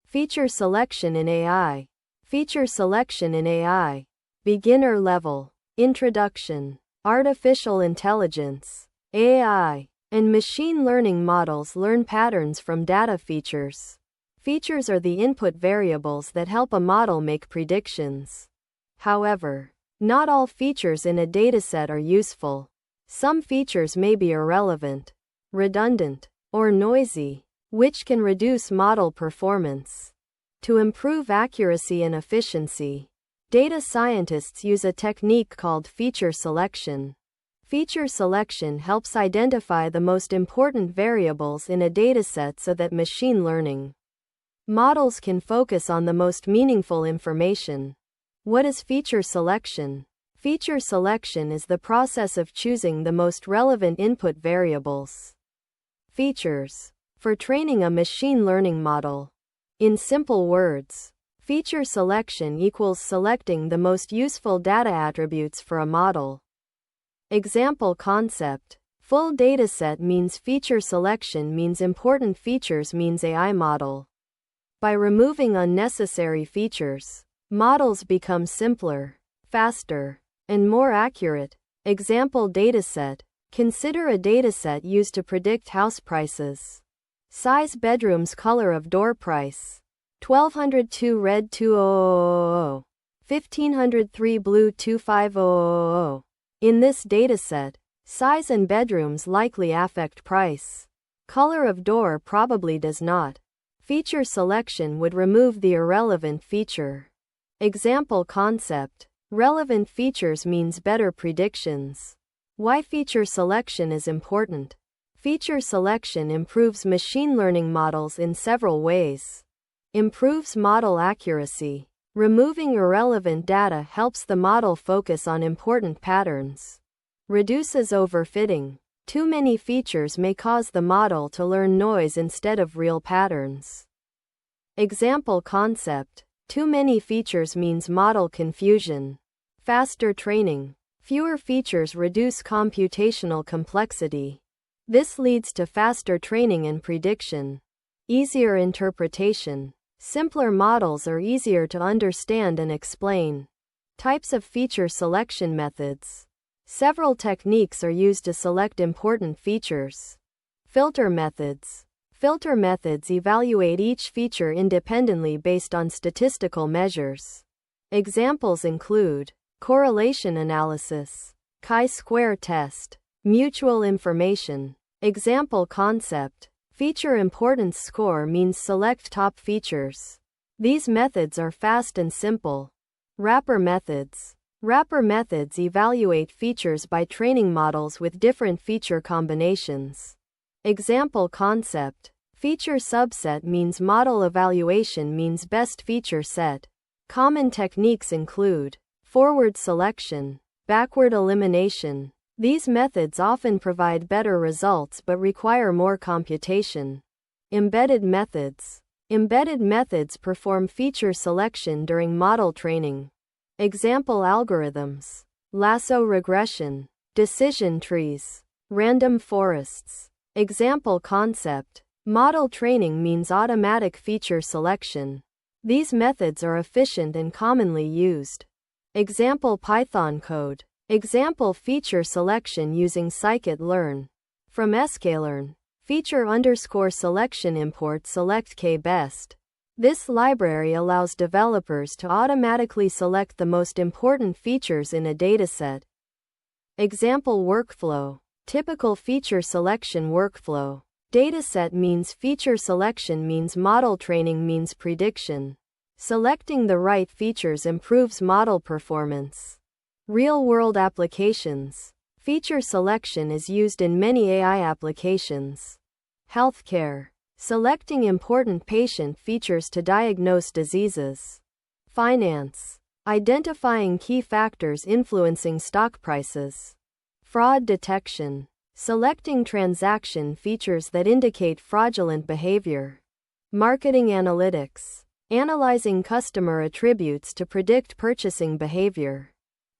Feature selection in AI. Feature selection in AI. Beginner level. Introduction. Artificial intelligence. AI and machine learning models learn patterns from data features. Features are the input variables that help a model make predictions. However, not all features in a dataset are useful. Some features may be irrelevant, redundant, or noisy, which can reduce model performance. To improve accuracy and efficiency, data scientists use a technique called feature selection. Feature selection helps identify the most important variables in a dataset so that machine learning models can focus on the most meaningful information. What is feature selection? Feature selection is the process of choosing the most relevant input variables. Features. For training a machine learning model. In simple words, feature selection equals selecting the most useful data attributes for a model. Example concept. Full dataset means feature selection means important features means AI model. By removing unnecessary features, models become simpler, faster, and more accurate. Example dataset. Consider a dataset used to predict house prices. Size bedrooms color of door price. 1202 red 2000. 1503 blue 25000. In this dataset, size and bedrooms likely affect price. Color of door probably does not. Feature selection would remove the irrelevant feature. Example concept. Relevant features means better predictions. Why feature selection is important. Feature selection improves machine learning models in several ways. Improves model accuracy. Removing irrelevant data helps the model focus on important patterns. Reduces overfitting. Too many features may cause the model to learn noise instead of real patterns. Example concept. Too many features means model confusion. Faster training. Fewer features reduce computational complexity. This leads to faster training and prediction. Easier interpretation. Simpler models are easier to understand and explain. Types of feature selection methods. Several techniques are used to select important features. Filter methods. Filter methods evaluate each feature independently based on statistical measures. Examples include correlation analysis, chi-square test, mutual information. Example concept. Feature importance score means select top features. These methods are fast and simple. Wrapper methods. Wrapper methods evaluate features by training models with different feature combinations. Example concept. Feature subset means model evaluation means best feature set. Common techniques include forward selection, backward elimination. These methods often provide better results but require more computation. Embedded methods. Embedded methods perform feature selection during model training. Example algorithms. Lasso regression, decision trees, random forests. Example concept. Model training means automatic feature selection. These methods are efficient and commonly used. Example Python code. Example feature selection using scikit-learn. From sklearn. Feature _ selection import select k-best. This library allows developers to automatically select the most important features in a dataset. Example workflow. Typical feature selection workflow. Dataset means feature selection means model training means prediction. Selecting the right features improves model performance. Real-world applications. Feature selection is used in many AI applications. Healthcare. Selecting important patient features to diagnose diseases. Finance. Identifying key factors influencing stock prices. Fraud detection. Selecting transaction features that indicate fraudulent behavior. Marketing analytics. Analyzing customer attributes to predict purchasing behavior.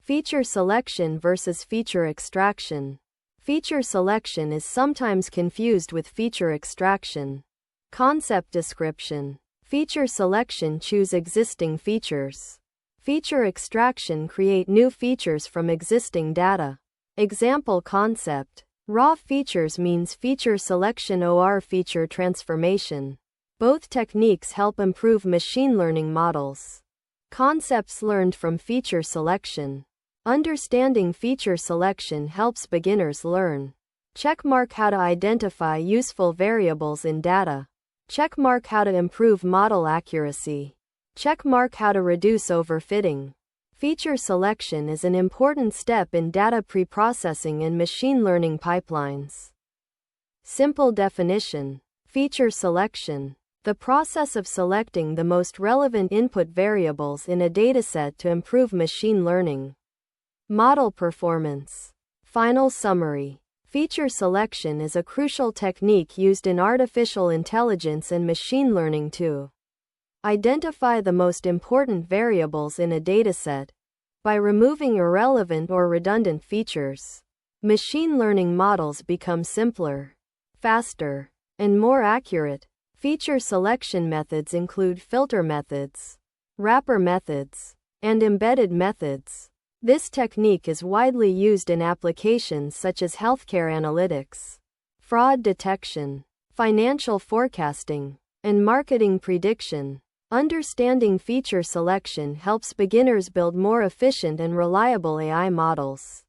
Feature selection versus feature extraction. Feature selection is sometimes confused with feature extraction. Concept description. Feature selection, choose existing features. Feature extraction, create new features from existing data. Example concept. Raw features means feature selection or feature transformation. Both techniques help improve machine learning models. Concepts learned from feature selection. Understanding feature selection helps beginners learn. Checkmark how to identify useful variables in data. Checkmark how to improve model accuracy. Checkmark how to reduce overfitting. Feature selection is an important step in data preprocessing and machine learning pipelines. Simple definition. Feature selection. The process of selecting the most relevant input variables in a dataset to improve machine learning model performance. Final summary. Feature selection is a crucial technique used in artificial intelligence and machine learning to identify the most important variables in a dataset. By removing irrelevant or redundant features, machine learning models become simpler, faster, and more accurate. Feature selection methods include filter methods, wrapper methods, and embedded methods. This technique is widely used in applications such as healthcare analytics, fraud detection, financial forecasting, and marketing prediction. Understanding feature selection helps beginners build more efficient and reliable AI models.